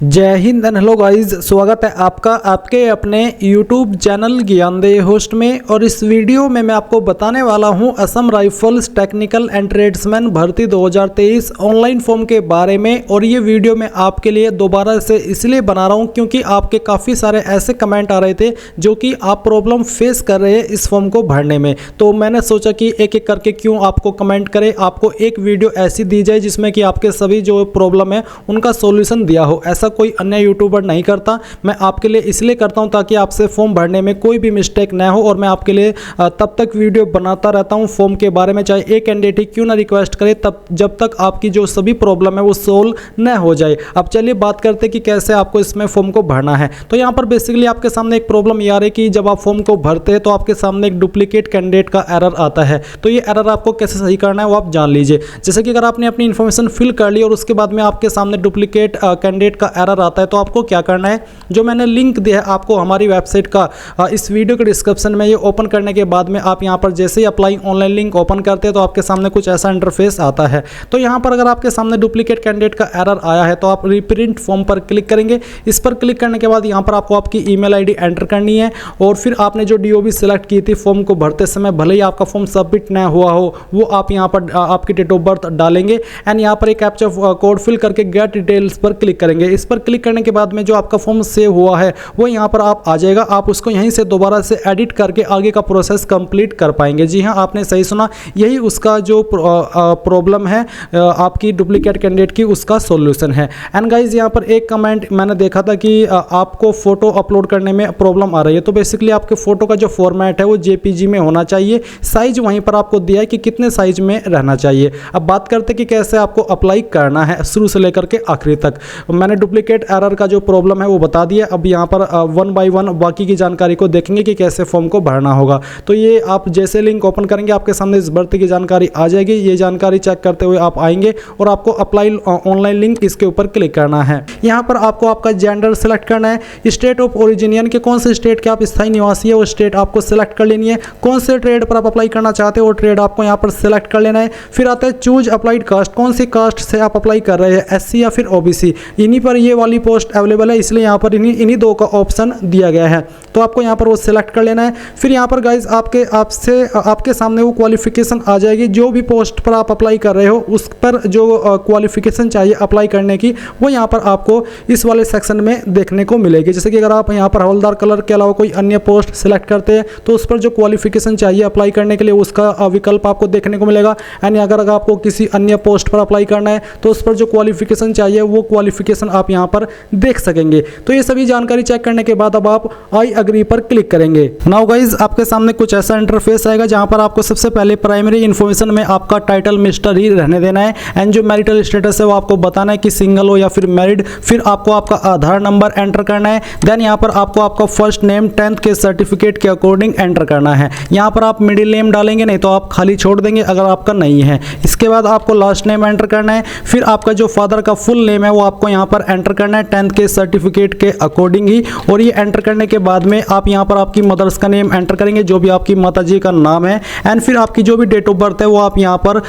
जय Hind and hello guys, स्वागत है आपका आपके अपने YouTube चैनल ज्ञानदेह होस्ट में। और इस वीडियो में मैं आपको बताने वाला हूं Assam rifles technical and tradesman भर्ती 2023 ऑनलाइन फॉर्म के बारे में। और ये वीडियो मैं आपके लिए दोबारा से इसलिए बना रहा हूं क्योंकि आपके काफ़ी सारे ऐसे कमेंट आ रहे थे जो कि आप प्रॉब्लम फेस कर रहे हैं इस फॉर्म को भरने में। तो मैंने सोचा कि एक एक करके क्यों आपको कमेंट करें, आपको एक वीडियो ऐसी दी जाए जिसमें कि आपके सभी जो प्रॉब्लम है उनका सोल्यूशन दिया हो। ऐसा कोई अन्य यूट्यूबर नहीं करता, मैं आपके लिए इसलिए करता हूं ताकि आपसे फॉर्म भरने में कोई भी मिस्टेक ना हो। और मैं आपके लिए तब तक वीडियो बनाता रहता हूं फॉर्म के बारे में, चाहे एक कैंडिडेट ही क्यों ना रिक्वेस्ट करे, तब जब तक आपकी जो सभी प्रॉब्लम है वो सोल्व न हो जाए। अब चलिए बात करते हैं कि कैसे आपको इसमें फॉर्म को भरना है। तो यहाँ पर बेसिकली आपके सामने एक प्रॉब्लम ये आ रही है कि जब आप फॉर्म को भरते हैं तो आपके सामने एक डुप्लीकेट कैंडिडेट का एरर आता है। तो ये एरर आपको कैसे सही करना है वो आप जान लीजिए। जैसे कि अगर आपने अपनी इन्फॉर्मेशन फिल कर ली और उसके बाद में आपके सामने डुप्लीकेट कैंडिडेट का एरर आता है, तो आपको क्या करना है, जो मैंने लिंक दिया है आपको हमारी वेबसाइट का इस वीडियो के डिस्क्रिप्शन में, ये ओपन करने के बाद में आप यहाँ पर जैसे ही अप्लाई ऑनलाइन लिंक ओपन करते हैं तो आपके सामने कुछ ऐसा इंटरफेस आता है। तो यहाँ पर अगर आपके सामने डुप्लीकेट कैंडिडेट का एरर आया है तो आप रिप्रिंट फॉर्म पर क्लिक करेंगे। इस पर क्लिक करने के बाद यहाँ पर आपको आपकी ईमेल आईडी एंटर करनी है और फिर आपने जो डीओबी सिलेक्ट की थी फॉर्म को भरते समय, भले ही आपका फॉर्म सबमिट ना हुआ हो, वो आप यहाँ पर आपकी डेट ऑफ बर्थ डालेंगे एंड यहाँ पर एक कैप्चा कोड फिल करके गेट डिटेल्स पर क्लिक करेंगे। इस पर क्लिक करने के बाद में जो आपका फॉर्म सेव हुआ है वो यहाँ पर आप आ जाएगा। आप उसको यहीं से दोबारा से एडिट करके आगे का प्रोसेस कंप्लीट कर पाएंगे। जी हाँ, आपने सही सुना, यही उसका जो प्रॉब्लम है आपकी डुप्लीकेट कैंडिडेट की, उसका सॉल्यूशन है। एंड गाइज यहाँ पर एक कमेंट मैंने देखा था कि आपको फोटो अपलोड करने में प्रॉब्लम आ रही है। तो बेसिकली आपके फोटो का जो फॉर्मेट है वो जेपीजी में होना चाहिए। साइज वहीं पर आपको दिया है कि कितने साइज में रहना चाहिए। अब बात करते कि कैसे आपको अप्लाई करना है शुरू से लेकर के आखिरी तक। मैंने डुप्लीकेट एरर का जो प्रॉब्लम है वो बता दिया। अब यहाँ पर वन बाय वन बाकी की जानकारी को देखेंगे कि कैसे फॉर्म को भरना होगा। तो ये आप जैसे लिंक ओपन करेंगे आपके सामने इस भर्ती की जानकारी आ जाएगी। ये जानकारी चेक करते हुए आप आएंगे और आपको अप्लाई ऑनलाइन लिंक इसके ऊपर क्लिक करना है। यहाँ पर आपको आपका जेंडर सेलेक्ट करना है, स्टेट ऑफ ओरिजिन यानी कि कौन से स्टेट के आप स्थायी निवासी है वो स्टेट आपको सेलेक्ट कर लेनी है। कौन से ट्रेड पर आप अप्लाई करना चाहते हो वो ट्रेड आपको यहाँ पर सेलेक्ट कर लेना है। फिर आता है चूज अप्लाइड कास्ट, कौन सी कास्ट से आप अप्लाई कर रहे हैं, एससी या फिर ओबीसी। इन्हीं पर ये वाली पोस्ट अवेलेबल है, इसलिए यहाँ पर इन्हीं दो का ऑप्शन दिया गया है। तो आपको यहाँ पर वो सिलेक्ट कर लेना है। फिर यहाँ पर गाइज आपके सामने वो क्वालिफिकेशन आ जाएगी। जो भी पोस्ट पर आप अप्लाई कर रहे हो उस पर जो क्वालिफिकेशन चाहिए अप्लाई करने की, वो यहाँ पर आपको इस वाले सेक्शन में देखने को मिलेगी। जैसे कि अगर आप यहाँ पर हवलदार कलर के अलावा कोई अन्य पोस्ट सिलेक्ट करते हैं तो उस पर जो क्वालिफिकेशन चाहिए अप्लाई करने के लिए उसका विकल्प आपको देखने को मिलेगा। यानी अगर आपको किसी अन्य पोस्ट पर अप्लाई करना है तो उस पर जो क्वालिफिकेशन चाहिए वो क्वालिफिकेशन आप यहाँ पर देख सकेंगे। तो ये सभी जानकारी चेक करने के बाद अब आप आई अग्री पर क्लिक करेंगे। नाउ गाइज आपके सामने कुछ ऐसा इंटरफेस आएगा जहां पर आपको सबसे पहले प्राइमरी इंफॉर्मेशन में आपका टाइटल मिस्टर ही रहने देना है एंड जो मैरिटल स्टेटस है वो आपको बताना है कि सिंगल हो या फिर मैरिड। फिर आपको आपका आधार नंबर एंटर करना है। देन यहाँ पर आपको आपका फर्स्ट नेम 10th के सर्टिफिकेट के अकॉर्डिंग एंटर करना है। यहाँ पर आप मिडिल नेम डालेंगे, नहीं तो आप खाली छोड़ देंगे अगर आपका नहीं है। इसके बाद आपको लास्ट नेम एंटर करना है। फिर आपका जो फादर का फुल नेम है वो आपको यहाँ पर एंटर करना है 10th के सर्टिफिकेट के अकॉर्डिंग ही। और ये एंटर करने के बाद में आप यहाँ पर आपकी मदर्स का नेम एंटर करेंगे, जो भी आपकी माताजी का नाम है। एंड फिर आपकी जो भी डेट ऑफ बर्थ है वो आप यहाँ पर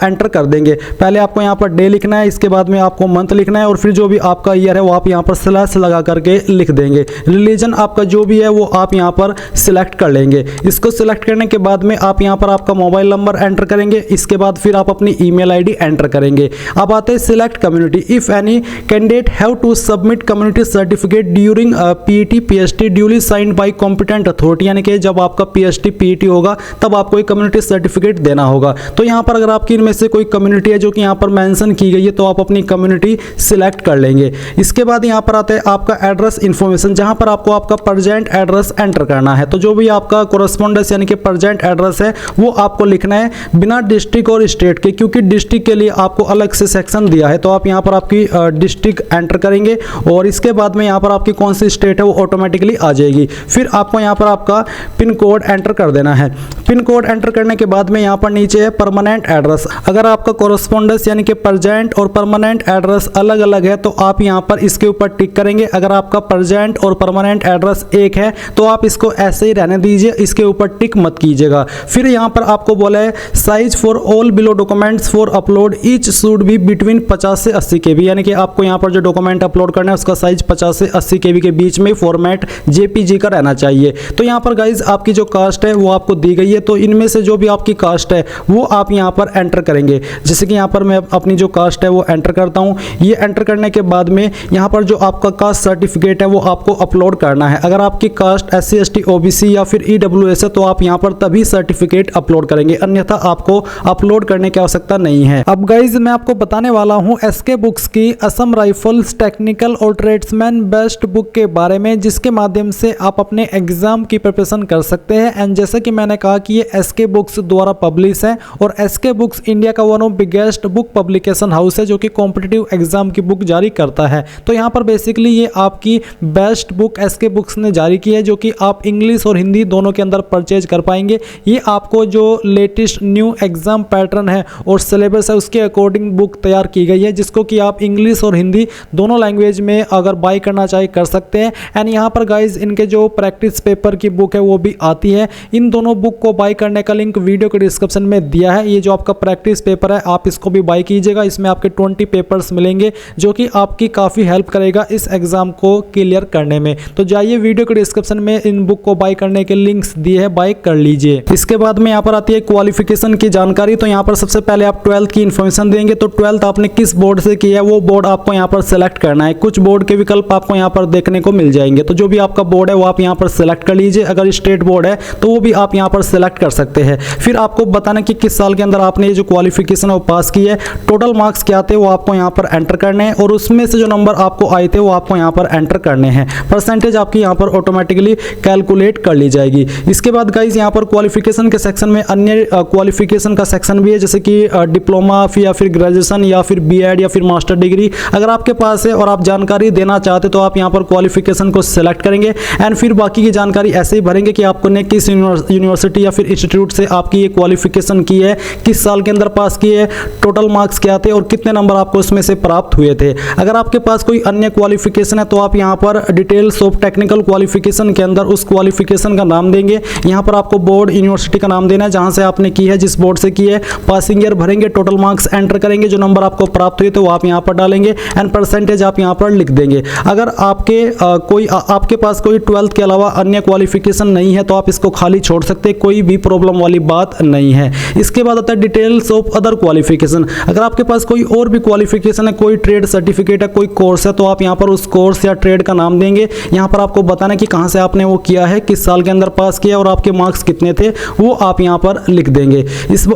एंटर कर देंगे। पहले आपको यहाँ पर डे लिखना है, इसके बाद में आपको मंथ लिखना है और फिर जो भी आपका ईयर है वो आप यहाँ पर स्लैश लगा करके लिख देंगे। रिलीजन आपका जो भी है वो आप यहाँ पर सिलेक्ट कर लेंगे। इसको सिलेक्ट करने के बाद में आप यहाँ पर आपका मोबाइल नंबर एंटर करेंगे। इसके बाद फिर आप अपनी ईमेल आईडी एंटर करेंगे। अब आते हैं select community. If any candidate have to submit community certificate during PET PHT duly signed by competent authority, यानी कि जब आपका पीएचटी पीईटी होगा तब आपको एक कम्युनिटी सर्टिफिकेट देना होगा। तो यहाँ पर अगर आपकी इनमें से कोई कम्युनिटी है जो कि यहाँ पर मेंशन की गई है तो आप अपनी कम्युनिटी सिलेक्ट कर लेंगे। इसके बाद यहाँ पर आता है आपका एड्रेस इन्फॉर्मेशन, जहाँ पर आपको आपका प्रेजेंट एड्रेस एंटर करना है। तो जो भी आपका कोरेस्पोंडेंस यानी कि प्रेजेंट एड्रेस है वो आपको लिखना है बिना डिस्ट्रिक्ट और स्टेट के, क्योंकि डिस्ट्रिक्ट के लिए आपको अलग से सेक्शन दिया है। तो आप यहाँ पर आपकी डिस्ट्रिक्ट एंटर करेंगे और इसके बाद में यहाँ पर आपकी कौन सी स्टेट है वो ऑटोमेटिकली आ जाएगी। फिर आपको यहाँ पर आपका पिन कोड एंटर कर देना है। पिन कोड एंटर करने के बाद में यहाँ पर नीचे है परमानेंट एड्रेस। अगर आपका कोरेस्पोंडेंस यानी कि प्रेजेंट और परमानेंट एड्रेस अलग अलग है तो आप यहाँ पर इसके ऊपर टिक करेंगे। अगर आपका प्रेजेंट और परमानेंट एड्रेस एक है तो आप इसको ऐसे ही रहने दीजिए, इसके ऊपर टिक मत कीजिएगा। फिर यहाँ पर आपको बोला है size for all below documents for upload each should be between 50 से 80 KB, यानी कि आपको यहाँ पर जो डॉक्यूमेंट अपलोड करना है उसका साइज 50 से 80 KB के बीच में फॉर्मेट JPG का रहना चाहिए। तो यहाँ पर गाइज आपकी जो कास्ट है वो आपको दी गई है, तो इनमें से जो भी आपकी कास्ट है वो आप यहाँ पर एंटर करेंगे। जैसे कि यहाँ पर मैं अपनी जो कास्ट है वो एंटर करता हूँ। ये एंटर करने के बाद में यहाँ पर जो आपका कास्ट सर्टिफिकेट है वो आपको अपलोड करना है। अगर आपकी कास्ट SC ST OBC या फिर EWS है तो आप यहाँ पर तभी सर्टिफिकेट अपलोड करेंगे, अन्यथा आपको अपलोड करने की आवश्यकता नहीं है। अब गाइज मैं आपको बताने वाला हूँ SK बुक्स की असम राइफल्स टेक्निकल और ट्रेड्समैन बेस्ट बुक के बारे में, जिसके माध्यम से आप अपने एग्जाम की प्रिपरेशन कर सकते हैं। एंड जैसे कि मैंने कहा कि ये SK बुक्स द्वारा पब्लिश है और SK बुक्स इंडिया का one of biggest book publication house है जो कि कॉम्पिटिटिव एग्जाम की बुक जारी करता है। तो यहाँ पर बेसिकली ये आपकी बेस्ट बुक SK बुक्स ने जारी की है, जो कि आप इंग्लिश और हिंदी दोनों के अंदर परचेज कर पाएंगे। ये आपको जो लेटेस्ट न्यू एग्जाम पैटर्न है और सिलेबस है उसके अकॉर्डिंग बुक तैयार की गई है, जिसको कि आप इंग्लिश और हिंदी दोनों लैंग्वेज में अगर बाय करना चाहे कर सकते हैं। एंड यहाँ पर गाइज इनके जो प्रैक्टिस पेपर की बुक है वो भी आती है। इन दोनों बुक को बाय करने का लिंक वीडियो के डिस्क्रिप्शन में दिया है। ये जो आपका प्रैक्टिस पेपर है आप इसको भी बाय कीजिएगा, इसमें आपके 20 पेपर्स मिलेंगे जो कि आपकी काफ़ी हेल्प करेगा इस एग्जाम को क्लियर करने में। तो जाइए वीडियो के डिस्क्रिप्शन में इन बुक को बाय करने के लिंक्स दिए हैं, बाय कर लीजिए। इसके बाद में यहाँ पर आती है क्वालिफिकेशन की जानकारी। तो यहाँ पर सबसे पहले आप 12th की इन्फॉर्मेशन देंगे। तो 12th आपने किस बोर्ड से किया है वो बोर्ड आपको यहाँ पर सेलेक्ट करना है। कुछ बोर्ड के विकल्प आपको यहाँ पर देखने को मिल जाएंगे, तो जो भी आपका बोर्ड है वो आप यहाँ पर सेलेक्ट कर लीजिए। अगर स्टेट बोर्ड है तो वो भी आप यहाँ पर सेलेक्ट कर सकते हैं। फिर आपको बताना कि किस साल के अंदर आपने ये जो क्वालिफिकेशन है वो पास की है। टोटल मार्क्स क्या थे वो आपको यहाँ पर एंटर करने हैं और उसमें से जो नंबर आपको आए थे वो आपको यहाँ पर एंटर करने हैं। परसेंटेज आपकी यहाँ पर ऑटोमेटिकली कैलकुलेट कर ली जाएगी। इसके बाद गाइज यहाँ पर क्वालिफिकेशन के सेक्शन में अन्य क्वालिफिकेशन का सेक्शन भी है, जैसे कि डिप्लोमा या फिर ग्रेजुएशन या फिर BEd या फिर मास्टर डिग्री अगर आपके पास है और आप जानकारी देना चाहते तो आप यहाँ पर क्वालिफिकेशन को सिलेक्ट करेंगे। एंड फिर बाकी की जानकारी ऐसे ही भरेंगे कि आपने किस यूनिवर्सिटी या फिर इंस्टीट्यूट से आपकी ये क्वालिफिकेशन की है, किस साल के अंदर पास की है, टोटल मार्क्स क्या थे और कितने नंबर आपको उसमें से प्राप्त हुए थे। अगर आपके पास कोई अन्य क्वालिफिकेशन है तो आप यहाँ पर डिटेल्स ऑफ टेक्निकल क्वालिफिकेशन के अंदर उस क्वालिफिकेशन का नाम देंगे। यहाँ पर आपको बोर्ड यूनिवर्सिटी का नाम देना है जहाँ से आपने की है, जिस बोर्ड से की है, पासिंग ईयर भरेंगे, टोटल मार्क्स एंटर करेंगे, जो नंबर आपको प्राप्त हुए तो वो आप यहाँ पर डालेंगे एंड परसेंटेज आप यहाँ पर लिख देंगे। अगर आपके पास कोई 12th के अलावा अन्य क्वालिफिकेशन नहीं है तो आप इसको खाली छोड़ सकते हैं, कोई भी प्रॉब्लम वाली बात नहीं है। इसके बाद आता है डिटेल्स ऑफ अदर क्वालिफिकेशन। अगर आपके पास कोई और भी क्वालिफिकेशन है, कोई ट्रेड सर्टिफिकेट है, कोई कोर्स है, तो आप यहाँ पर उस कोर्स या ट्रेड का नाम देंगे। यहाँ पर आपको बताना है कि कहाँ से आपने वो किया है, किस साल के अंदर पास किया और आपके मार्क्स कितने थे वो आप यहाँ पर लिख देंगे।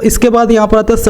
इसके बाद यहाँ पर आता है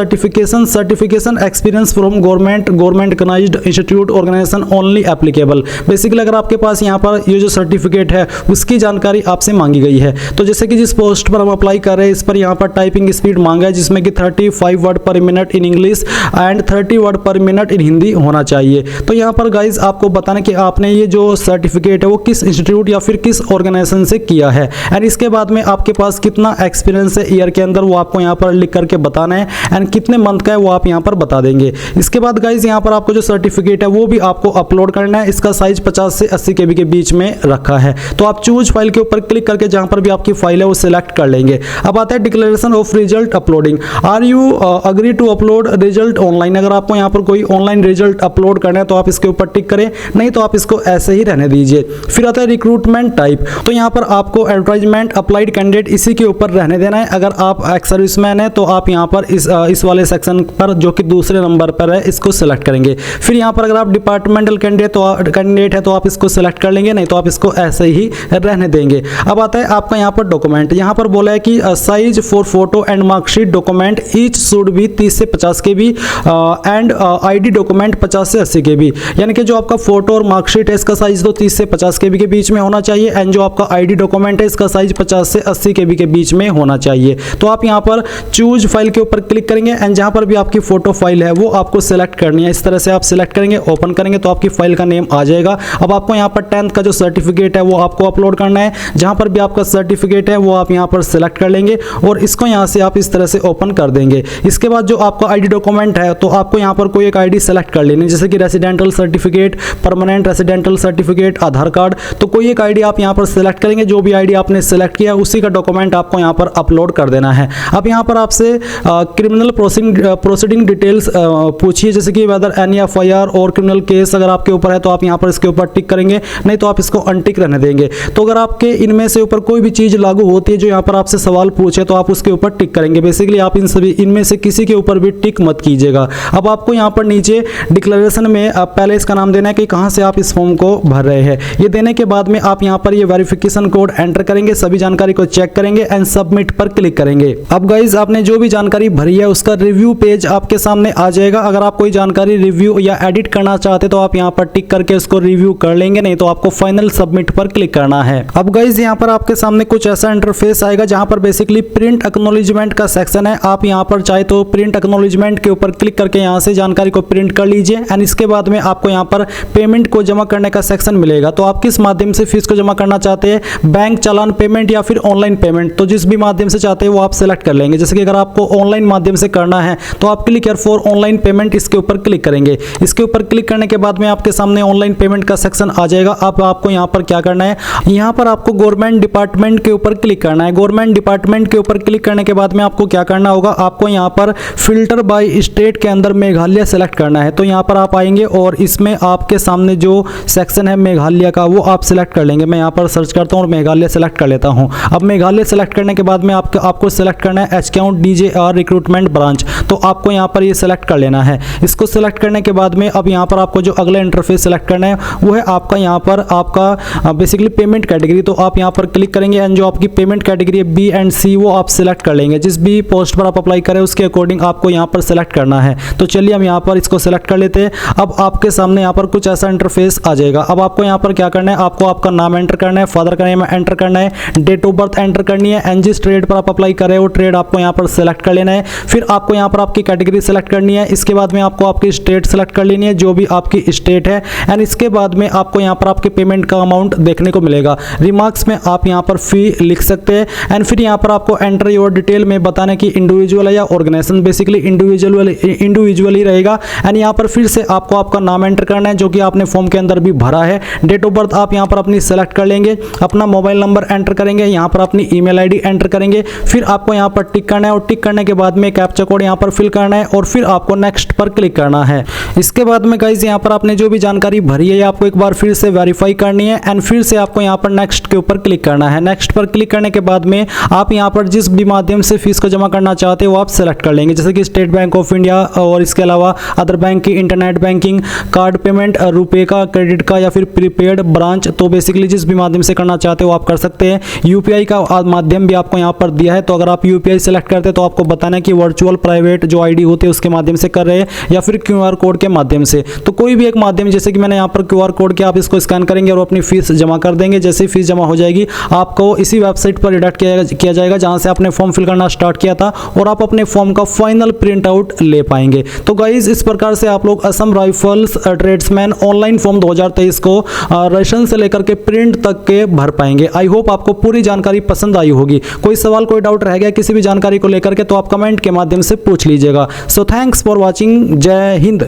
certification experience from government organised institute organisation only applicable. Basically अगर आपके पास यहाँ पर ये जो सर्टिफिकेट है उसकी जानकारी आपसे मांगी गई है। तो जैसे कि जिस पोस्ट पर हम अप्लाई कर रहे हैं इस पर यहाँ पर टाइपिंग स्पीड मांगा है जिसमें कि 35 वर्ड पर minute in English and 30 word पर मिनट इन हिंदी होना चाहिए। तो यहाँ पर गाइज आपको बताना कि आपने ये जो सर्टिफिकेट है वो किस इंस्टीट्यूट या फिर किस ऑर्गेनाइजेशन से किया है। एंड इसके बाद में आपके पास कितना एक्सपीरियंस है ईयर के अंदर वो आपको यहाँ पर लिख करके बताना है एंड कितने मंथ का है वो आप यहाँ पर बता देंगे। इसके बाद गाइज यहाँ पर आपको जो सर्टिफिकेट है वो भी आपको अपलोड करना है। इसका साइज 50 से 80 KB के बीच में रखा है। तो आप चूज फाइल के ऊपर क्लिक करके जहां पर भी आपकी फाइल है वो सिलेक्ट कर लेंगे। अब आता है declaration of result uploading. Are you agree to upload result online. अगर आपको यहाँ पर कोई ऑनलाइन रिजल्ट अपलोड करना है तो आप इसके ऊपर टिक करें, नहीं तो आप इसको ऐसे ही रहने दीजिए। फिर आता है रिक्रूटमेंट टाइप। तो यहाँ पर आपको एडवर्टाइजमेंट अप्लाइड कैंडिडेट इसी के ऊपर रहने देना है। अगर आप एक्स सर्विसमैन है तो आप यहाँ पर इस वाले सेक्शन पर जो कि दूसरे नंबर पर है इसको सिलेक्ट करेंगे। फिर यहाँ पर अगर आप डिपार्टमेंटल कैंडिडेट है तो आप इसको सिलेक्ट कर लेंगे, नहीं तो आप इसको ऐसे ही रहने देंगे। अब आता है आपका यहाँ पर डॉक्यूमेंट। यहाँ पर बोला है कि size for photo and marksheet document each should be 30 से 50 KB एंड ID डॉक्यूमेंट 50 से 80 KB। यानी कि जो आपका फोटो और मार्कशीट है इसका साइज तो 30 से 50 KB के बीच में होना चाहिए एंड जो आपका ID डॉक्यूमेंट है इसका साइज 50 से 80 KB के बीच में होना चाहिए। तो आप यहाँ पर चूज फाइल के ऊपर क्लिक करेंगे एंड जहाँ पर भी आपकी फोटो फाइल है वो आपको सिलेक्ट करनी है। इस तरह से आप सिलेक्ट करेंगे, ओपन करेंगे तो आपकी फाइल का नेम आ जाएगा। अब आपको यहाँ पर 10th का जो सर्टिफिकेट है वो आपको अपलोड करना है। जहाँ पर भी आपका सर्टिफिकेट है वो आप यहाँ पर सिलेक्ट कर लेंगे और इसको यहाँ से आप इस तरह से ओपन कर देंगे। इसके बाद जो आपका ID डॉक्यूमेंट है तो आपको यहाँ पर कोई एक ID सेलेक्ट कर लेनी, जैसे कि residential certificate, permanent residential certificate, Aadhaar card. तो कोई एक ID आप यहाँ पर सिलेक्ट करेंगे। जो भी ID आपने सिलेक्ट किया उसी का डॉक्यूमेंट आपको यहाँ पर अपलोड कर देना है। अब यहाँ पर आपसे क्रिमिनल प्रोसीडिंग डिटेल्स पूछिए, जैसे कि वेदर एनी FIR और क्रिमिनल केस अगर आपके ऊपर है तो आप यहाँ पर इसके ऊपर टिक करेंगे, नहीं तो आप इसको अनटिक रहने देंगे। तो अगर आपके इनमें से ऊपर कोई भी चीज़ लागू होती है जो यहाँ पर आपसे सवाल पूछे तो आप उसके ऊपर टिक करेंगे। बेसिकली आप इनमें से किसी के ऊपर भी टिक मत कीजिएगा। अब आपको यहाँ पर नीचे डिक्लेरेशन में आप पहले इसका नाम देना है कि कहाँ से आप इस फॉर्म को भर रहे हैं। ये देने के बाद में आप यहाँ पर ये वेरिफिकेशन कोड एंटर करेंगे, सभी जानकारी को चेक करेंगे एंड सबमिट पर क्लिक करेंगे। अब गाइज आपने जो भी जानकारी भरी है उसका रिव्यू पेज आपके सामने आ जाएगा। अगर आप कोई जानकारी रिव्यू या एडिट करना चाहते तो आप यहाँ पर टिक करके उसको रिव्यू कर लेंगे, नहीं तो आपको फाइनल सबमिट पर क्लिक करना है। अब गाइज यहाँ पर आपके सामने कुछ ऐसा इंटरफेस आएगा जहाँ पर बेसिकली प्रिंट एक्नॉलेजमेंट का सेक्शन है। आप यहाँ पर चाहे तो प्रिंट एक्नॉलेजमेंट के ऊपर क्लिक करके यहाँ से जानकारी को प्रिंट कर लीजिए एंड इसके बाद में आपको यहाँ पर पेमेंट को जमा करने का सेक्शन मिलेगा। तो आप किस माध्यम से फीस को जमा करना चाहते हैं, बैंक चालान पेमेंट या फिर ऑनलाइन पेमेंट, तो जिस भी माध्यम से चाहते हैं वो आप सेलेक्ट कर लेंगे। जैसे कि अगर आपको ऑनलाइन माध्यम से करना है तो आप click here for online payment इसके ऊपर क्लिक करेंगे। इसके ऊपर क्लिक करने के बाद में आपके सामने ऑनलाइन पेमेंट का सेक्शन आ जाएगा। अब आपको यहाँ पर क्या करना है, यहाँ पर आपको गवर्नमेंट डिपार्टमेंट के ऊपर क्लिक करना है। गवर्नमेंट डिपार्टमेंट के ऊपर क्लिक करने के बाद में आपको क्या करना होगा, आपको यहाँ पर फिल्टर बाय स्टेट के अंदर मेघालय सेलेक्ट करना है। तो यहाँ पर आप आएंगे और इसमें आपके सामने जो सेक्शन है मेघालय का वो आप सिलेक्ट कर लेंगे। मैं यहाँ पर सर्च करता हूँ और मेघालय सेलेक्ट कर लेता हूँ। अब मेघालय सेलेक्ट करने के बाद में आपको सेलेक्ट करना है एचकाउंट DJR रिक्रूटमेंट ब्रांच, तो आपको यहाँ पर ये सेलेक्ट कर लेना है। इसको सेलेक्ट करने के बाद में अब यहाँ पर आपको जो अगला इंटरफेस सेलेक्ट करना है वो है आपका यहाँ पर आपका बेसिकली पेमेंट कैटेगरी। तो आप यहाँ पर क्लिक करेंगे एंड जो आपकी पेमेंट कैटेगरी है B एंड C वो आप सिलेक्ट कर लेंगे। जिस भी पोस्ट पर आप अप्लाई करें उसके अकॉर्डिंग आपको यहाँ पर सेलेक्ट करना है। तो चलिए हम यहाँ पर इसको सेलेक्ट कर लेते हैं। अब आपके सामने यहाँ पर कुछ ऐसा इंटरफेस आ जाएगा। अब आपको यहाँ पर क्या करना है, आपको आपका नाम एंटर करना है, फादर का नेम एंटर करना है, डेट ऑफ बर्थ एंटर करनी है एंड जिस ट्रेड पर आप अप्लाई कर रहे हो ट्रेड आपको यहाँ पर सेलेक्ट कर लेना है। फिर आपको यहाँ पर आपकी कैटेगरी सेलेक्ट करनी है। इसके बाद में आपको आपकी स्टेट सेलेक्ट कर लेनी है, जो भी आपकी स्टेट है एंड इसके बाद में आपको यहाँ पर आपके पेमेंट का अमाउंट देखने को मिलेगा। रिमार्क्स में आप यहाँ पर फी लिख सकते हैं एंड फिर यहाँ पर आपको एंटर योर डिटेल में बताना कि इंडिविजुअल है या ऑर्गेनाइजेशन, बेसिकली इंडिविजुअल ही रहेगा। एंड यहाँ पर फिर से आपको आपका नाम एंटर करना है जो कि आपने फॉर्म के अंदर भी भरा है। डेट ऑफ बर्थ आप यहाँ पर अपनी सेलेक्ट कर लेंगे, अपना मोबाइल नंबर एंटर करेंगे, यहाँ पर अपनी ईमेल आईडी एंटर करेंगे। फिर आपको यहाँ पर टिक करना है और टिक करने के बाद में कैप्चा कोड यहाँ पर फिल करना है और फिर आपको नेक्स्ट पर क्लिक करना है। इसके बाद में गाइज यहाँ पर आपने जो भी जानकारी भरी है आपको एक बार फिर से वेरीफाई करनी है एंड फिर से आपको यहाँ पर नेक्स्ट के ऊपर क्लिक करना है। नेक्स्ट पर क्लिक करने के बाद में आप यहाँ पर जिस भी माध्यम से फीस को जमा करना चाहते हो वो आप सेलेक्ट कर लेंगे, जैसे कि स्टेट बैंक ऑफ इंडिया और इसके अलावा अदर बैंक की इंटरनेट बैंकिंग, कार्ड पेमेंट, रुपए का, क्रेडिट का या फिर प्रीपेड ब्रांच। तो बेसिकली जिस भी माध्यम से करना चाहते हो आप कर सकते हैं। यूपीआई का माध्यम भी आपको यहाँ पर दिया है, तो अगर आप यूपीआई सेलेक्ट करते हैं तो आपको बताना है कि वर्चुअल प्राइवेट जो आईडी होती है उसके माध्यम से कर रहे हैं या फिर क्यूआर कोड के माध्यम से। तो कोई भी एक माध्यम, जैसे कि मैंने यहाँ पर क्यूआर कोड के आप इसको स्कैन करेंगे और अपनी फीस जमा कर देंगे। जैसे ही फीस जमा हो जाएगी आपको इसी वेबसाइट पर रिडायरेक्ट किया जाएगा जहाँ से आपने फॉर्म फिल करना स्टार्ट किया था और आप अपने फॉर्म का फाइनल प्रिंट आउट ले पाएंगे। तो गाइज इस प्रकार से आप लोग Assam rifles tradesman online form 2023 को रजिस्ट्रेशन से लेकर के प्रिंट तक के भर पाएंगे। आई होप आपको पूरी जानकारी पसंद आई होगी। कोई सवाल कोई डाउट रह गया किसी भी जानकारी को लेकर के तो आप कमेंट के माध्यम से पूछ लीजिएगा। So thanks for watching. जय हिंद।